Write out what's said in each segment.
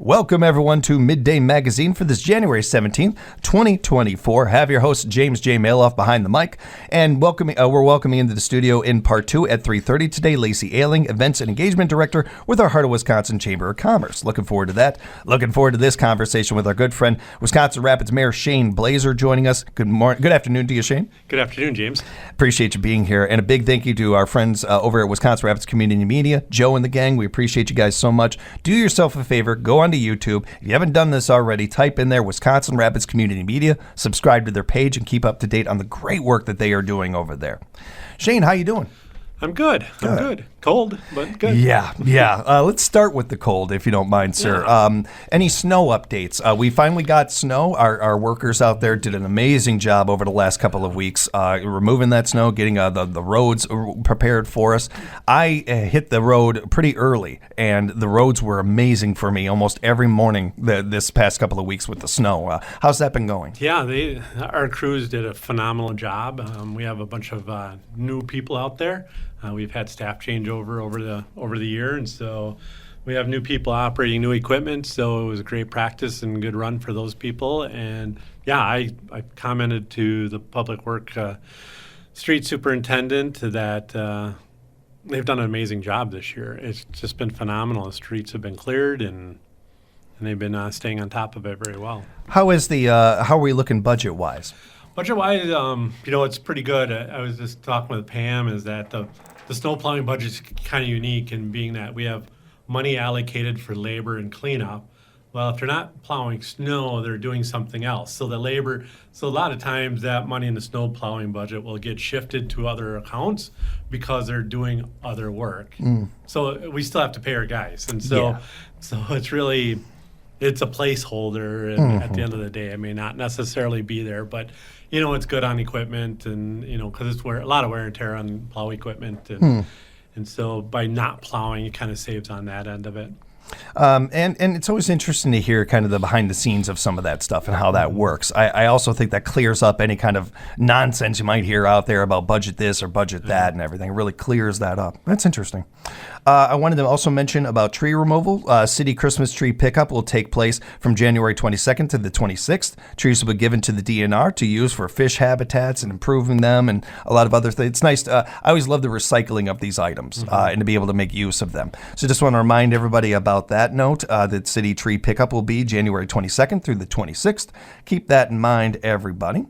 Welcome, everyone, to Midday Magazine for this January 17th, 2024. Have your host, James J. Malouf, behind the mic. And we're welcoming into the studio in part two at 3:30 today, Lacey Ailing, Events and Engagement Director with our Heart of Wisconsin Chamber of Commerce. Looking forward to that. Looking forward to this conversation with our good friend, Wisconsin Rapids Mayor Shane Blaser, joining us. Good morning. Good afternoon to you, Shane. Good afternoon, James. Appreciate you being here. And a big thank you to our friends over at Wisconsin Rapids Community Media, Joe and the gang. We appreciate you guys so much. Do yourself a favor. Go onto YouTube. If you haven't done this already, type in there Wisconsin Rapids Community Media, subscribe to their page, and keep up to date on the great work that they are doing over there. Shane, how you doing? I'm good. I'm good. Cold, but good. Yeah. Let's start with the cold, if you don't mind, sir. Yeah. Any snow updates? We finally got snow. Our workers out there did an amazing job over the last couple of weeks, removing that snow, getting the roads prepared for us. I hit the road pretty early, and the roads were amazing for me almost every morning this past couple of weeks with the snow. How's that been going? Yeah, our crews did a phenomenal job. We have a bunch of new people out there. We've had staff changeover over the year, and so we have new people operating new equipment. So it was a great practice and good run for those people. And yeah, I commented to the public work street superintendent that they've done an amazing job this year. It's just been phenomenal. The streets have been cleared, and they've been staying on top of it very well. How are we looking budget-wise? Budget-wise, it's pretty good. I was just talking with Pam, is that the snow plowing budget is kind of unique in being that we have money allocated for labor and cleanup. Well, if they're not plowing snow, they're doing something else. So a lot of times that money in the snow plowing budget will get shifted to other accounts because they're doing other work. So we still have to pay our guys. And so it's really, it's a placeholder, and at the end of the day, it may not necessarily be there, but it's good on equipment, and because it's a lot of wear and tear on plow equipment, and so by not plowing, it kind of saves on that end of it. And it's always interesting to hear kind of the behind the scenes of some of that stuff and how that works. I also think that clears up any kind of nonsense you might hear out there about budget this or budget that and everything. It really clears that up. That's interesting. I wanted to also mention about tree removal. City Christmas tree pickup will take place from January 22nd to the 26th. Trees will be given to the DNR to use for fish habitats and improving them and a lot of other things. It's nice. I always love the recycling of these items and to be able to make use of them. So just want to remind everybody about that note, that city tree pickup will be January 22nd through the 26th. Keep that in mind, everybody.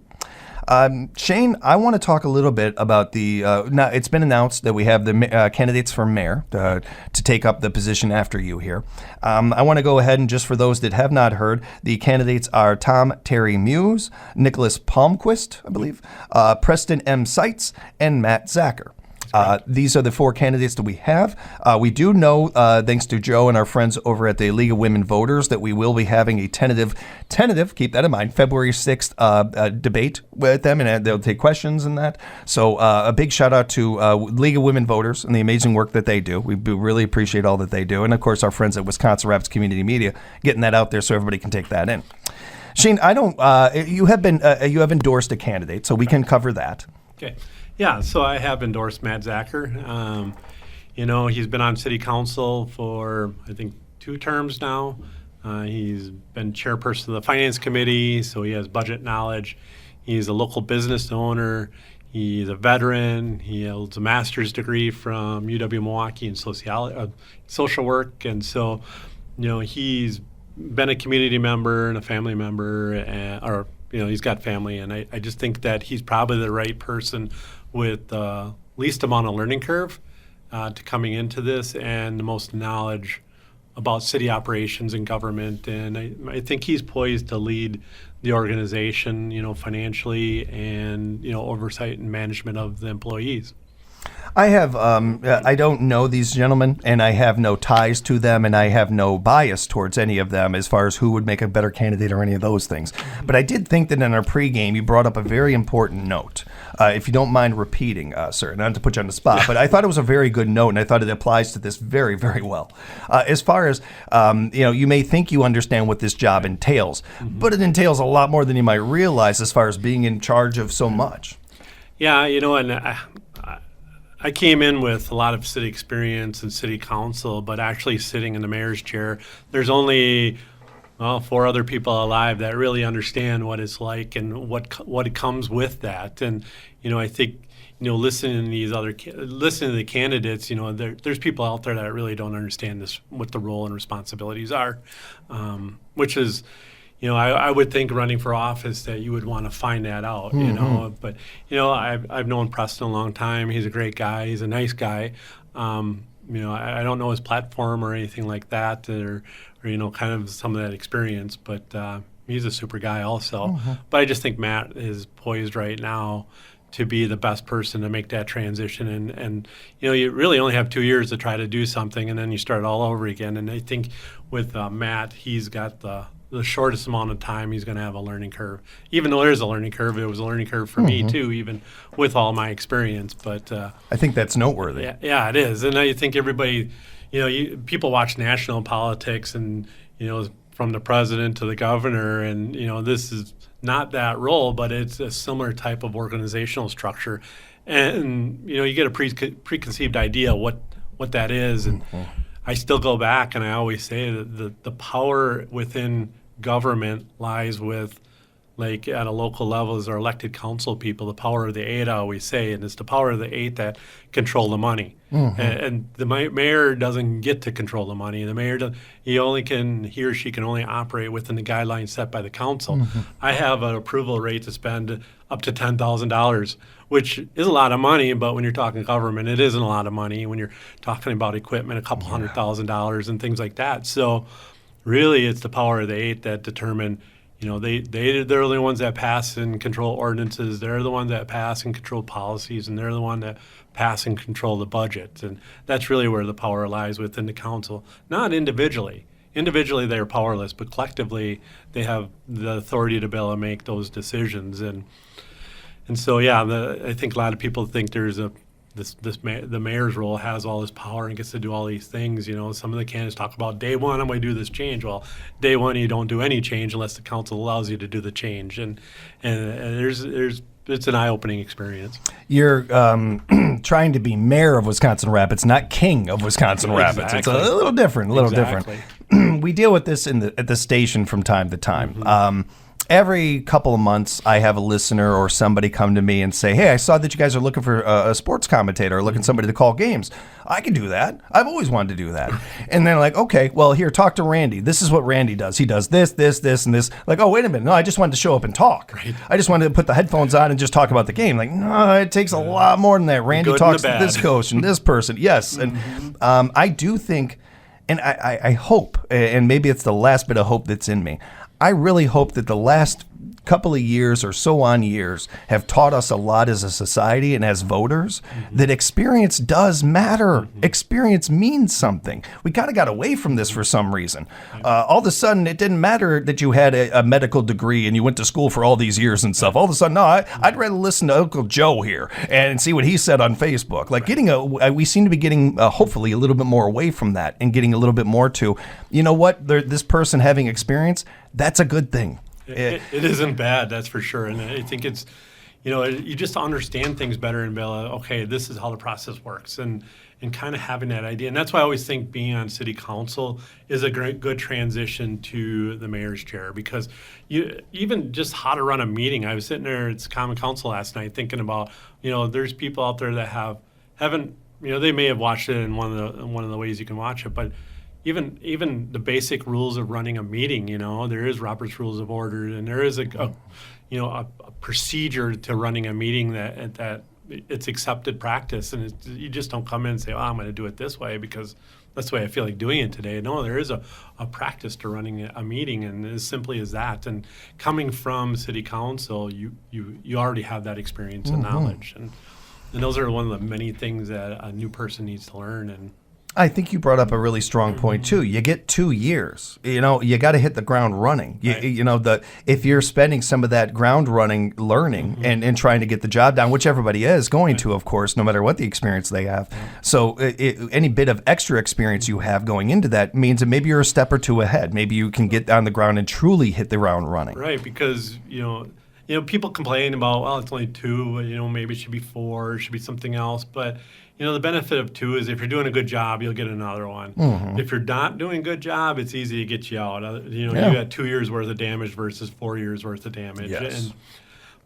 Shane, I want to talk a little bit about now it's been announced that we have the candidates for mayor to take up the position after you here. I want to go ahead and just for those that have not heard, the candidates are Tom Terry Muse, Nicholas Palmquist, I believe, Preston M. Seitz, and Matt Zacher. These are the four candidates that we have. We do know, thanks to Joe and our friends over at the League of Women Voters, that we will be having a tentative, keep that in mind, February 6th debate with them, and they'll take questions and that. So a big shout out to League of Women Voters and the amazing work that they do. We really appreciate all that they do. And of course, our friends at Wisconsin Rapids Community Media getting that out there so everybody can take that in. Shane, you have endorsed a candidate, so we can cover that. Okay. Yeah, so I have endorsed Matt Zacher. He's been on city council for, I think, 2 terms now. He's been chairperson of the finance committee, so he has budget knowledge. He's a local business owner. He's a veteran. He holds a master's degree from UW-Milwaukee in social work. And so, he's been a community member and a family member, he's got family. And I just think that he's probably the right person with the least amount of learning curve to coming into this and the most knowledge about city operations and government. And I think he's poised to lead the organization, financially and, oversight and management of the employees. I have, I don't know these gentlemen, and I have no ties to them, and I have no bias towards any of them as far as who would make a better candidate or any of those things. But I did think that in our pregame, you brought up a very important note. If you don't mind repeating, sir, not to put you on the spot, but I thought it was a very good note, and I thought it applies to this very, very well. As far as, you may think you understand what this job entails, but it entails a lot more than you might realize as far as being in charge of so much. Yeah, and I came in with a lot of city experience and city council, but actually sitting in the mayor's chair, there's only 4 other people alive that really understand what it's like and what it comes with that. And I think listening to the candidates, there's people out there that really don't understand this, what the role and responsibilities are, which is. I would think running for office that you would want to find that out, But, I've known Preston a long time. He's a great guy. He's a nice guy. I don't know his platform or anything like that or kind of some of that experience, but he's a super guy also. But I just think Matt is poised right now to be the best person to make that transition. And you really only have 2 years to try to do something, and then you start all over again. And I think with Matt, he's got the shortest amount of time. He's going to have a learning curve. Even though there's a learning curve, it was a learning curve for me too, even with all my experience. But I think that's noteworthy. Yeah, it is. And I think everybody, people watch national politics and, from the president to the governor, and, this is not that role, but it's a similar type of organizational structure. And, you get a preconceived idea what that is. And I still go back and I always say that the power within government lies with, like at a local level, is our elected council people, the power of the 8, I always say, and it's the power of the 8 that control the money. And the mayor doesn't get to control the money. The mayor he or she can only operate within the guidelines set by the council. I have an approval rate to spend up to $10,000, which is a lot of money, but when you're talking government, it isn't a lot of money. When you're talking about equipment, a couple $100,000 and things like that. So really, it's the power of the 8 that determine. They're the only ones that pass and control ordinances. They're the ones that pass and control policies, and they're the one that pass and control the budget. And that's really where the power lies within the council, not individually. Individually, they're powerless, but collectively, they have the authority to be able to make those decisions. And so, I think a lot of people think there's the mayor's role has all this power and gets to do all these things. Some of the candidates talk about day one, I'm going to do this change. Well, day one, you don't do any change unless the council allows you to do the change. And it's an eye-opening experience. You're trying to be mayor of Wisconsin Rapids, not king of Wisconsin Rapids. It's a little different, different. We deal with this at the station from time to time. Every couple of months, I have a listener or somebody come to me and say, hey, I saw that you guys are looking for a sports commentator or looking for somebody to call games. I can do that. I've always wanted to do that. And they're like, okay, well, here, talk to Randy. This is what Randy does. He does this, this, this, and this. Like, oh, wait a minute. No, I just wanted to show up and talk. Right. I just wanted to put the headphones on and just talk about the game. Like, no, it takes a lot more than that. Randy talks to this coach and this person. Yes. And I do think, and I hope, and maybe it's the last bit of hope that's in me, I really hope that the last couple of years or so on years have taught us a lot as a society and as voters that experience does matter. Experience means something. We kind of got away from this for some reason. All of a sudden, it didn't matter that you had a medical degree and you went to school for all these years and stuff. All of a sudden, no, I'd rather listen to Uncle Joe here and see what he said on Facebook. Like we seem to be getting hopefully a little bit more away from that and getting a little bit more to, you know what, this person having experience, that's a good thing. It isn't bad, that's for sure. And I think it's, you just understand things better and be able to, okay, this is how the process works, and kind of having that idea. And that's why I always think being on city council is a good transition to the mayor's chair, because even just how to run a meeting. I was sitting there at Common Council last night thinking about, there's people out there that haven't, they may have watched it in one of the ways you can watch it, but even the basic rules of running a meeting, there is Robert's Rules of Order, and there is a procedure to running a meeting that it's accepted practice, and you just don't come in and say, "Oh, I'm going to do it this way because that's the way I feel like doing it today." No, there is a practice to running a meeting, and as simply as that. And coming from city council, you already have that experience and knowledge, and those are one of the many things that a new person needs to learn. And I think you brought up a really strong point too. You get 2 years. You got to hit the ground running. Right. If you're spending some of that ground running, learning and trying to get the job done, which everybody is going to, of course, no matter what the experience they have. So any bit of extra experience you have going into that means that maybe you're a step or two ahead. Maybe you can get on the ground and truly hit the ground running. Right, because people complain about, well, it's only 2, but maybe it should be 4, it should be something else. But the benefit of two is if you're doing a good job, you'll get another one. If you're not doing a good job, it's easy to get you out. You got 2 years worth of damage versus 4 years worth of damage. Yes.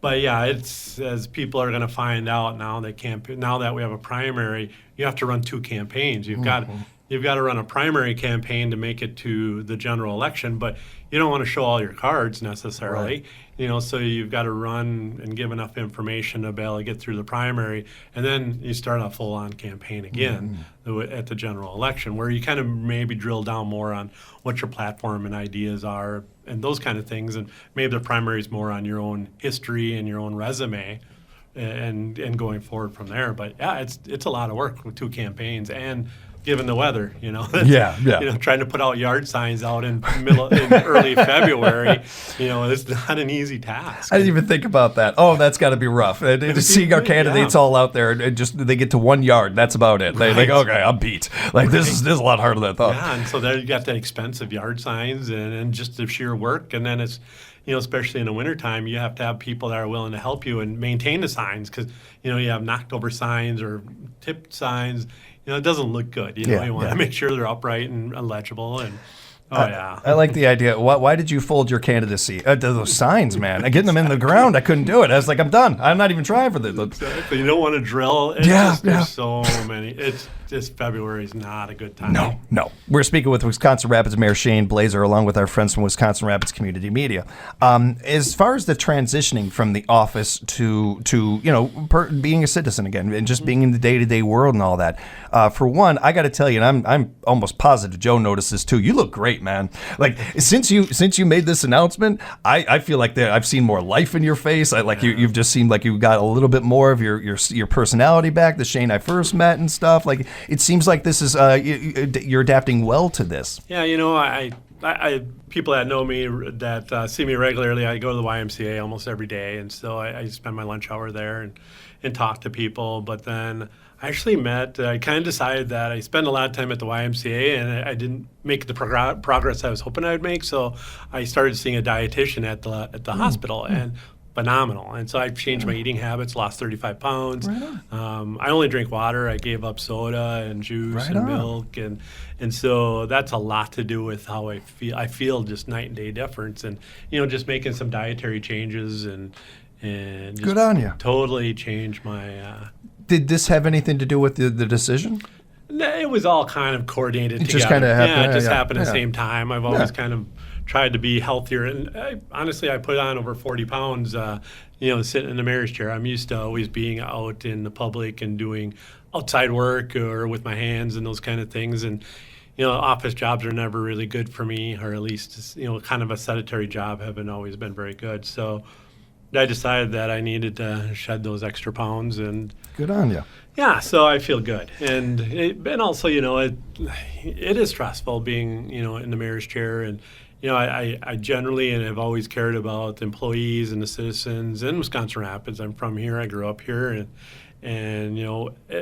But yeah, it's as people are going to find out now. Now that we have a primary, you have to run 2 campaigns. You've got to run a primary campaign to make it to the general election, but you don't want to show all your cards necessarily. Right. So you've got to run and give enough information to be able to get through the primary, and then you start a full-on campaign again at the general election, where you kind of maybe drill down more on what your platform and ideas are and those kind of things, and maybe the primary is more on your own history and your own resume, and going forward from there. But yeah, it's a lot of work with 2 campaigns, and given the weather, trying to put out yard signs out in early February, it's not an easy task. I didn't even think about that. Oh, that's got to be rough. Seeing our candidates all out there, and just they get to 1 yard. That's about it. They like, okay, I'm beat. Like this is a lot harder than I thought. Yeah, and so there you got the expensive yard signs and just the sheer work, and then it's. Especially in the wintertime, you have to have people that are willing to help you and maintain the signs, because, you have knocked over signs or tipped signs. It doesn't look good. You want to make sure they're upright and legible. And I like the idea. Why did you fold your candidacy? Those signs, man. Getting them in the ground, I couldn't do it. I was like, I'm done. I'm not even trying for this. Exactly. You don't want to drill. There's so many. February is not a good time. No. We're speaking with Wisconsin Rapids Mayor Shane Blaser, along with our friends from Wisconsin Rapids Community Media. As far as the transitioning from the office to being a citizen again and just being in the day-to-day world and all that, for one, I got to tell you, and I'm almost positive Joe noticed this too. You look great, man. Like since you made this announcement, I feel like I've seen more life in your face. You've just seemed like you got a little bit more of your personality back. The Shane I first met and stuff. Like it seems like this is you're adapting well to this. Yeah, I people that know me that see me regularly, I go to the YMCA almost every day, and so I spend my lunch hour there and talk to people. But then I actually I kind of decided that I spend a lot of time at the YMCA, and I didn't make the progress I was hoping I would make. So I started seeing a dietitian at the hospital, and phenomenal. And so I've changed my eating habits, lost 35 pounds. Right on. I only drink water. I gave up soda and juice and milk. And so that's a lot to do with how I feel. I feel just night and day difference. And, just making some dietary changes and just good on you. Totally changed my... Did this have anything to do with the decision? It was all kind of coordinated together. Just kind of happened. Yeah, it just happened at the same time. I've always kind of tried to be healthier, and honestly, I put on over 40 pounds. Sitting in the mayor's chair, I'm used to always being out in the public and doing outside work or with my hands and those kind of things. And office jobs are never really good for me, or at least kind of a sedentary job haven't always been very good. So I decided that I needed to shed those extra pounds. And good on you. Yeah, so I feel good, and also it is stressful being in the mayor's chair, and I generally and have always cared about the employees and the citizens in Wisconsin Rapids. I'm from here. I grew up here, and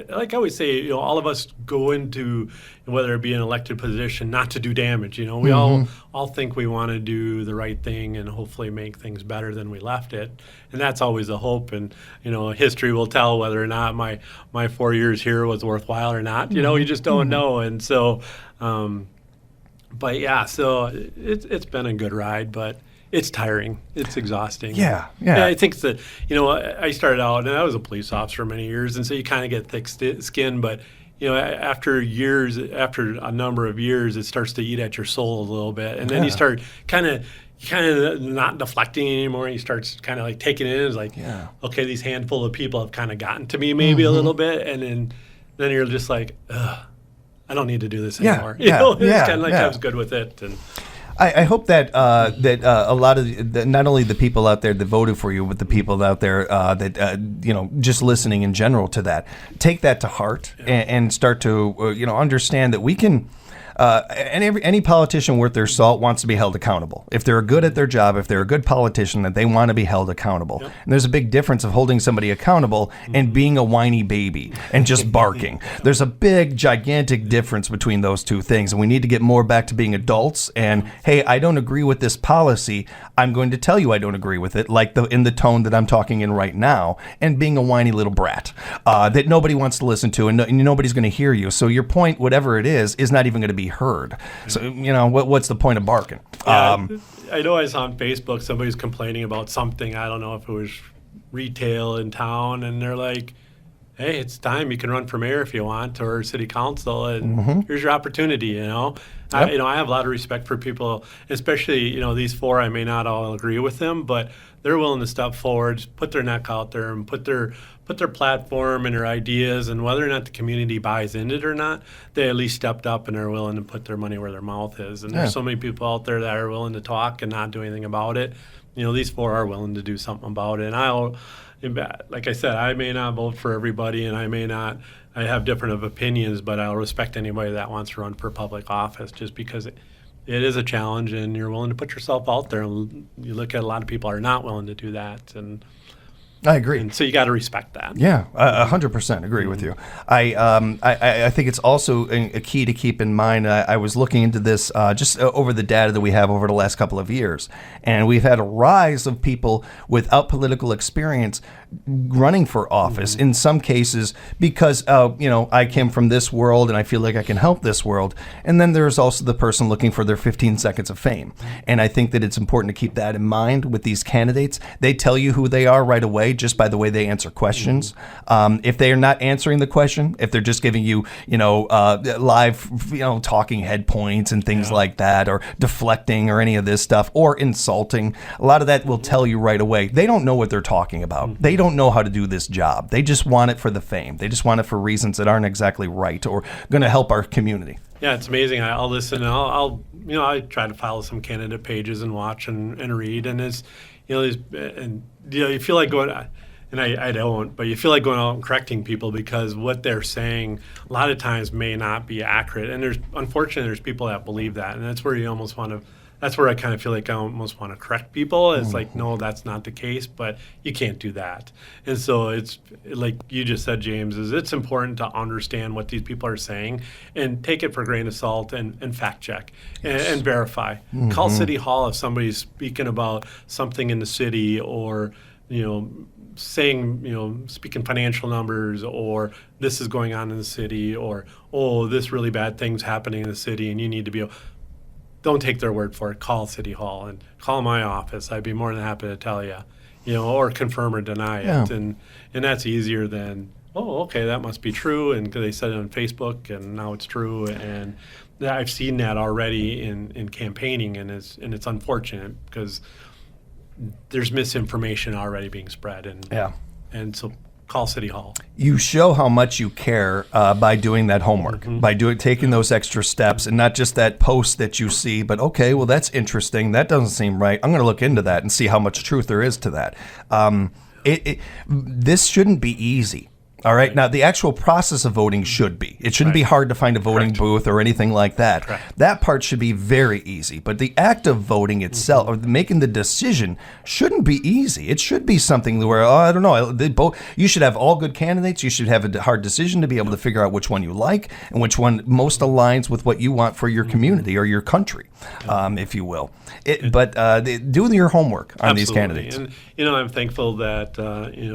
like I always say, all of us go into, whether it be an elected position, not to do damage. We all think we want to do the right thing and hopefully make things better than we left it, and that's always the hope. And history will tell whether or not my 4 years here was worthwhile or not. You just don't know, and so. But yeah, so it's been a good ride, but it's tiring. It's exhausting. Yeah. I think that, I started out, and I was a police officer for many years, and so you kind of get thick skin, but, after a number of years, it starts to eat at your soul a little bit, and then you start kind of not deflecting anymore, and you start kind of like taking it in. It's like, okay, these handful of people have kind of gotten to me maybe a little bit, and then you're just like, ugh. I don't need to do this anymore. It's kind of like I was good with it. And I hope that a lot of not only the people out there that voted for you, but the people out there that just listening in general to that, take that to heart and start to understand that we can. and any politician worth their salt wants to be held accountable. If they're good at their job, if they're a good politician, that they want to be held accountable. Yep. And there's a big difference of holding somebody accountable and being a whiny baby and just barking. There's a big, gigantic difference between those two things, and we need to get more back to being adults. And hey, I don't agree with this policy. I'm going to tell you I don't agree with it, like in the tone that I'm talking in right now, and being a whiny little brat that nobody wants to listen to, and nobody's going to hear you. So your point, whatever it is not even going to be heard. So what's the point of barking? Yeah, I know I saw on Facebook somebody's complaining about something. I don't know if it was retail in town, and they're like, hey, it's time. You can run for mayor if you want, or city council, and here's your opportunity. Yep. I have a lot of respect for people, especially these four. I may not all agree with them, but they're willing to step forward, put their neck out there, and put their platform and their ideas, and whether or not the community buys into it or not, they at least stepped up and are willing to put their money where their mouth is. And there's so many people out there that are willing to talk and not do anything about it. These four are willing to do something about it. And like I said, I may not vote for everybody, and I have different opinions, but I'll respect anybody that wants to run for public office, just because it is a challenge, and you're willing to put yourself out there. And you look at a lot of people are not willing to do that, and I agree. And so you got to respect that. Yeah, 100% agree with you. I think it's also a key to keep in mind. I was looking into this just over the data that we have over the last couple of years, and we've had a rise of people without political experience running for office. In some cases, because I came from this world and I feel like I can help this world. And then there's also the person looking for their 15 seconds of fame. And I think that it's important to keep that in mind with these candidates. They tell you who they are right away just by the way they answer questions. If they are not answering the question, if they're just giving you, live, talking head points and things like that, or deflecting or any of this stuff, or insulting, a lot of that will tell you right away. They don't know what they're talking about. They don't know how to do this job. They just want it for the fame. They just want it for reasons that aren't exactly right or going to help our community. Yeah, it's amazing. I'll listen. I try to follow some candidate pages and watch and read, and it's you feel like going, and I don't, but you feel like going out and correcting people, because what they're saying a lot of times may not be accurate. And unfortunately there's people that believe that, and that's where you almost want to. That's where I kind of feel like I almost want to correct people. It's like, no, that's not the case, but you can't do that. And so it's like you just said, James, it's important to understand what these people are saying and take it for a grain of salt and fact check and verify. Call City Hall if somebody's speaking about something in the city, or, saying, speaking financial numbers, or this is going on in the city, or, oh, this really bad thing's happening in the city and you need to be. Don't take their word for it. Call City Hall and call my office. I'd be more than happy to tell you, or confirm or deny it. And that's easier than, oh, okay, that must be true. And they said it on Facebook, and now it's true. And I've seen that already in campaigning, and it's unfortunate because there's misinformation already being spread. And so call City Hall. You show how much you care by doing that homework, by taking those extra steps, and not just that post that you see, but okay, well, that's interesting. That doesn't seem right. I'm going to look into that and see how much truth there is to that. This shouldn't be easy. All right. Now, the actual process of voting should be. It shouldn't be hard to find a voting booth or anything like that. That part should be very easy. But the act of voting itself, or making the decision, shouldn't be easy. It should be something where, I don't know, you should have all good candidates. You should have a hard decision to be able to figure out which one you like and which one most aligns with what you want for your community or your country, if you will. But do your homework on these candidates. And, I'm thankful that,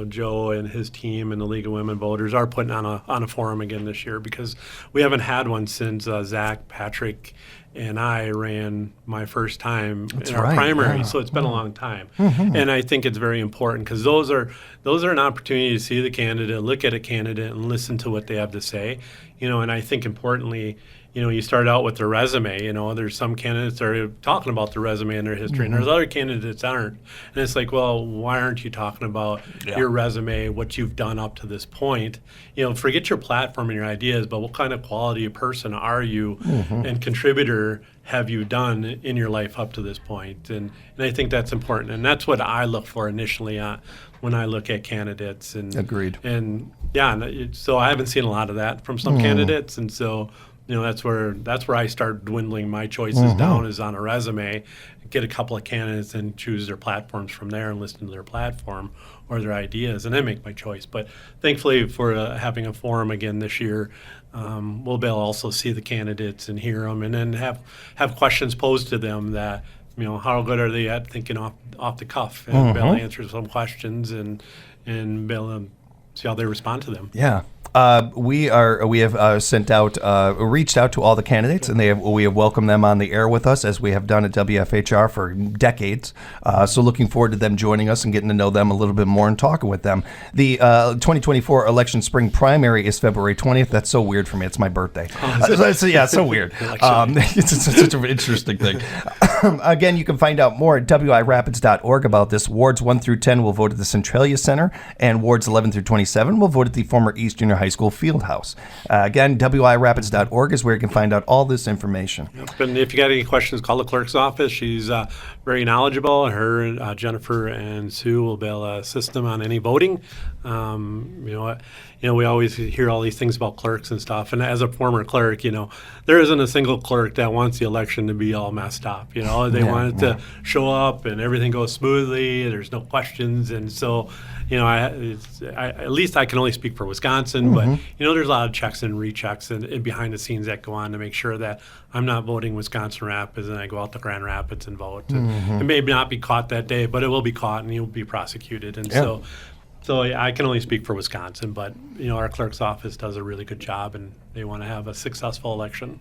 Joe and his team and the League of Women Voters are putting on a forum again this year, because we haven't had one since Zach, Patrick, and I ran my first time in our primary. Yeah. So it's been a long time. And I think it's very important, because those are an opportunity to see the candidate, look at a candidate, and listen to what they have to say. And I think importantly, you start out with their resume. There's some candidates that are talking about their resume and their history, and there's other candidates that aren't. And it's like, well, why aren't you talking about your resume, what you've done up to this point? Forget your platform and your ideas, but what kind of quality of person are you and contributor have you done in your life up to this point? And I think that's important. And that's what I look for initially when I look at candidates. And agreed. And so I haven't seen a lot of that from some candidates. And so that's where I start dwindling my choices down, is on a resume, get a couple of candidates and choose their platforms from there and listen to their platform or their ideas, and then make my choice. But thankfully, for having a forum again this year, we'll be able to also see the candidates and hear them, and then have questions posed to them that, how good are they at thinking off the cuff, and be able to answer some questions and be able to see how they respond to them. Yeah. We have reached out to all the candidates, and we have welcomed them on the air with us, as we have done at WFHR for decades. So looking forward to them joining us and getting to know them a little bit more and talking with them. The 2024 election spring primary is February 20th. That's so weird for me. It's my birthday. It's so weird. It's such an interesting thing. Again, you can find out more at wirapids.org about this. Wards 1 through 10 will vote at the Centralia Center, and wards 11 through 27 will vote at the former East Junior High School field house. Again, wirapids.org is where you can find out all this information. Yep. And if you got any questions, call the clerk's office. She's very knowledgeable. Her, Jennifer and Sue will be able to assist them on any voting. We always hear all these things about clerks and stuff. And as a former clerk, there isn't a single clerk that wants the election to be all messed up. They want it to show up and everything goes smoothly. There's no questions. And so, at least I can only speak for Wisconsin, but there's a lot of checks and rechecks and behind the scenes that go on to make sure that I'm not voting Wisconsin Rapids and I go out to Grand Rapids and vote. And it may not be caught that day, but it will be caught and you'll be prosecuted. And so I can only speak for Wisconsin, but our clerk's office does a really good job, and they want to have a successful election.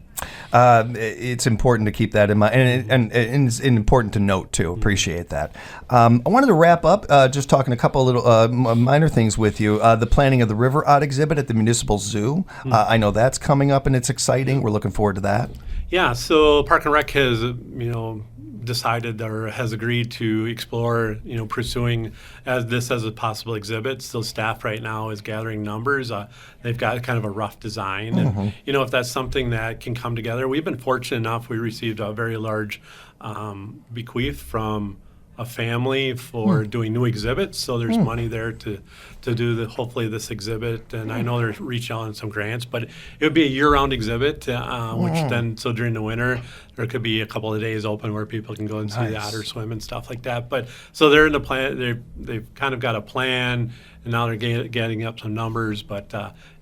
It's important to keep that in mind, and it's important to note too. Appreciate that. I wanted to wrap up just talking a couple of little minor things with you. The planning of the River Odd exhibit at the Municipal Zoo. I know that's coming up, and it's exciting. We're looking forward to that. Yeah. So Park and Rec has decided or has agreed to explore, pursuing this as a possible exhibit. So staff right now is gathering numbers. They've got kind of a rough design. And, if that's something that can come together, we've been fortunate enough. We received a very large bequeath from a family for doing new exhibits. So there's money there to do hopefully this exhibit. And I know they're reaching out on some grants, but it would be a year-round exhibit, so during the winter, there could be a couple of days open where people can go and see the otter swim and stuff like that. But so they're in the plan. They've kind of got a plan, and now they're getting up some numbers. But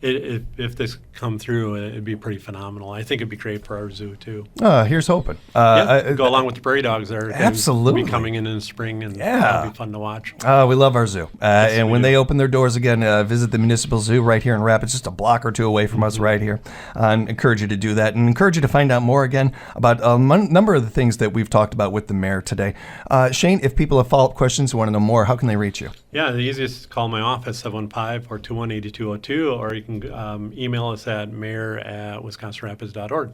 if this come through, it'd be pretty phenomenal. I think it'd be great for our zoo too. Here's hoping. Go along with the prairie dogs. They're absolutely be coming in the spring, and that'll be fun to watch. We love our zoo, and when they open their doors again, visit the Municipal Zoo right here in Rapids, just a block or two away from us right here. And encourage you to do that, and encourage you to find out more again about a number of the things that we've talked about with the mayor today. Shane, if people have follow-up questions and want to know more, how can they reach you? Yeah, the easiest is call my office, 715-421-8202, or you can email us at mayor@wisconsinrapids.org.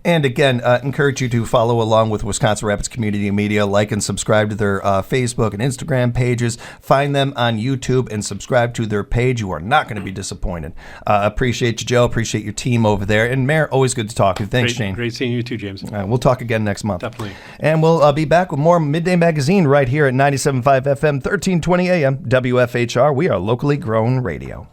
And again, encourage you to follow along with Wisconsin Rapids Community Media, like and subscribe to their Facebook and Instagram pages. Find them on YouTube and subscribe to their page. You are not going to be disappointed. Appreciate you, Joe. Appreciate your team over there. And Mayor, always good to talk to you. Thanks, Shane. Great seeing you too, James. We'll talk again next month. Definitely. And we'll be back with more Midday Magazine right here at 97.5 FM, 1320 AM, WFHR. We are locally grown radio.